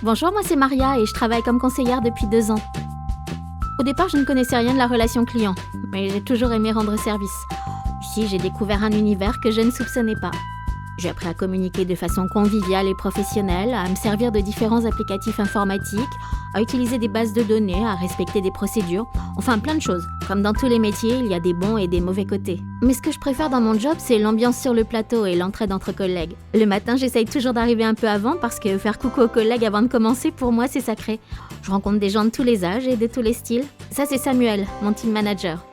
Bonjour, moi c'est Maria et je travaille comme conseillère depuis 2 ans. Au départ, je ne connaissais rien de la relation client, mais j'ai toujours aimé rendre service. Ici, j'ai découvert un univers que je ne soupçonnais pas. J'ai appris à communiquer de façon conviviale et professionnelle, à me servir de différents applicatifs informatiques, à utiliser des bases de données, à respecter des procédures, enfin plein de choses. Comme dans tous les métiers, il y a des bons et des mauvais côtés. Mais ce que je préfère dans mon job, c'est l'ambiance sur le plateau et l'entraide entre collègues. Le matin, j'essaye toujours d'arriver un peu avant parce que faire coucou aux collègues avant de commencer, pour moi, c'est sacré. Je rencontre des gens de tous les âges et de tous les styles. Ça, c'est Samuel, mon team manager.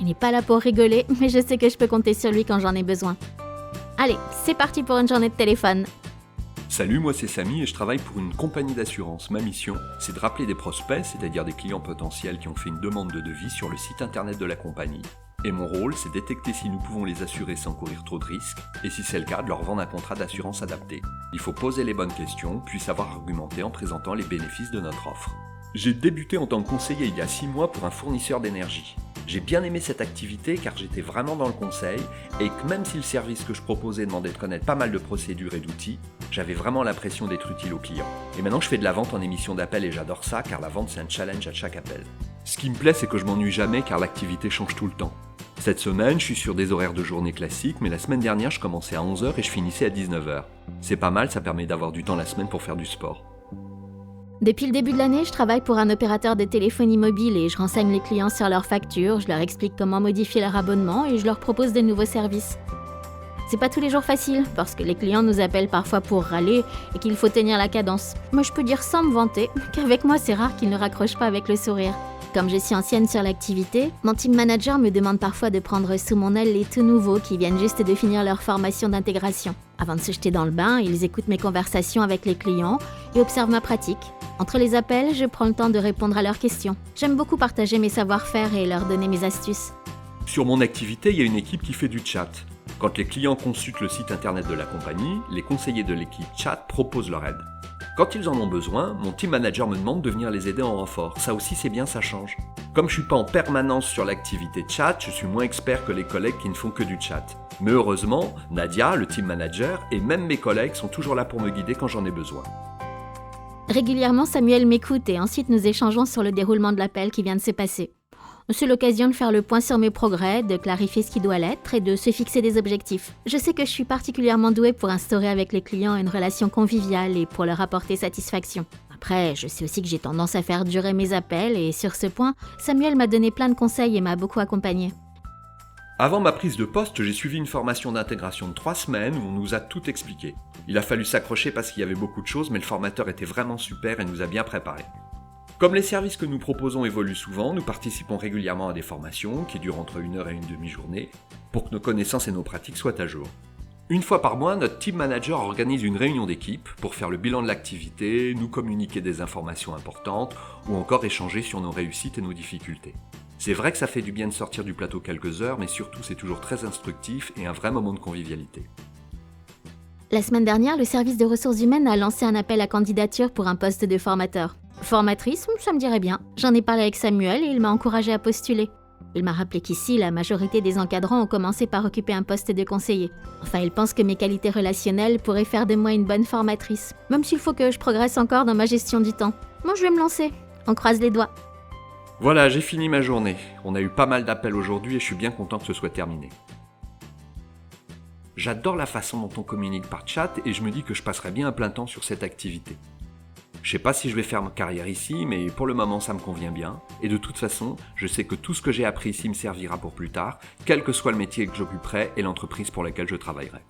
Il n'est pas là pour rigoler, mais je sais que je peux compter sur lui quand j'en ai besoin. Allez, c'est parti pour une journée de téléphone. Salut, moi c'est Samy et je travaille pour une compagnie d'assurance. Ma mission, c'est de rappeler des prospects, c'est-à-dire des clients potentiels qui ont fait une demande de devis sur le site internet de la compagnie. Et mon rôle, c'est détecter si nous pouvons les assurer sans courir trop de risques, et si c'est le cas, de leur vendre un contrat d'assurance adapté. Il faut poser les bonnes questions, puis savoir argumenter en présentant les bénéfices de notre offre. J'ai débuté en tant que conseiller il y a 6 mois pour un fournisseur d'énergie. J'ai bien aimé cette activité car j'étais vraiment dans le conseil et que même si le service que je proposais demandait de connaître pas mal de procédures et d'outils, j'avais vraiment l'impression d'être utile aux clients. Et maintenant je fais de la vente en émission d'appel et j'adore ça car la vente c'est un challenge à chaque appel. Ce qui me plaît c'est que je m'ennuie jamais car l'activité change tout le temps. Cette semaine je suis sur des horaires de journée classiques mais la semaine dernière je commençais à 11h et je finissais à 19h. C'est pas mal, ça permet d'avoir du temps la semaine pour faire du sport. Depuis le début de l'année, je travaille pour un opérateur de téléphonie mobile et je renseigne les clients sur leurs factures, je leur explique comment modifier leur abonnement et je leur propose de nouveaux services. C'est pas tous les jours facile, parce que les clients nous appellent parfois pour râler et qu'il faut tenir la cadence. Moi je peux dire sans me vanter qu'avec moi c'est rare qu'ils ne raccrochent pas avec le sourire. Comme je suis ancienne sur l'activité, mon team manager me demande parfois de prendre sous mon aile les tout nouveaux qui viennent juste de finir leur formation d'intégration. Avant de se jeter dans le bain, ils écoutent mes conversations avec les clients et observent ma pratique. Entre les appels, je prends le temps de répondre à leurs questions. J'aime beaucoup partager mes savoir-faire et leur donner mes astuces. Sur mon activité, il y a une équipe qui fait du chat. Quand les clients consultent le site internet de la compagnie, les conseillers de l'équipe chat proposent leur aide. Quand ils en ont besoin, mon team manager me demande de venir les aider en renfort. Ça aussi c'est bien, ça change. Comme je suis pas en permanence sur l'activité chat, je suis moins expert que les collègues qui ne font que du chat. Mais heureusement, Nadia, le team manager, et même mes collègues sont toujours là pour me guider quand j'en ai besoin. Régulièrement, Samuel m'écoute et ensuite nous échangeons sur le déroulement de l'appel qui vient de se passer. C'est l'occasion de faire le point sur mes progrès, de clarifier ce qui doit l'être et de se fixer des objectifs. Je sais que je suis particulièrement douée pour instaurer avec les clients une relation conviviale et pour leur apporter satisfaction. Après, je sais aussi que j'ai tendance à faire durer mes appels et sur ce point, Samuel m'a donné plein de conseils et m'a beaucoup accompagnée. Avant ma prise de poste, j'ai suivi une formation d'intégration de 3 semaines où on nous a tout expliqué. Il a fallu s'accrocher parce qu'il y avait beaucoup de choses, mais le formateur était vraiment super et nous a bien préparés. Comme les services que nous proposons évoluent souvent, nous participons régulièrement à des formations qui durent entre 1 heure et une demi-journée pour que nos connaissances et nos pratiques soient à jour. Une fois par mois, notre team manager organise une réunion d'équipe pour faire le bilan de l'activité, nous communiquer des informations importantes ou encore échanger sur nos réussites et nos difficultés. C'est vrai que ça fait du bien de sortir du plateau quelques heures, mais surtout c'est toujours très instructif et un vrai moment de convivialité. La semaine dernière, le service de ressources humaines a lancé un appel à candidature pour un poste de formateur. Formatrice, ça me dirait bien. J'en ai parlé avec Samuel et il m'a encouragée à postuler. Il m'a rappelé qu'ici, la majorité des encadrants ont commencé par occuper un poste de conseiller. Enfin, il pense que mes qualités relationnelles pourraient faire de moi une bonne formatrice. Même s'il faut que je progresse encore dans ma gestion du temps. Moi, je vais me lancer. On croise les doigts. Voilà, j'ai fini ma journée. On a eu pas mal d'appels aujourd'hui et je suis bien content que ce soit terminé. J'adore la façon dont on communique par chat et je me dis que je passerai bien un plein temps sur cette activité. Je sais pas si je vais faire ma carrière ici, mais pour le moment ça me convient bien. Et de toute façon, je sais que tout ce que j'ai appris ici me servira pour plus tard, quel que soit le métier que j'occuperai et l'entreprise pour laquelle je travaillerai.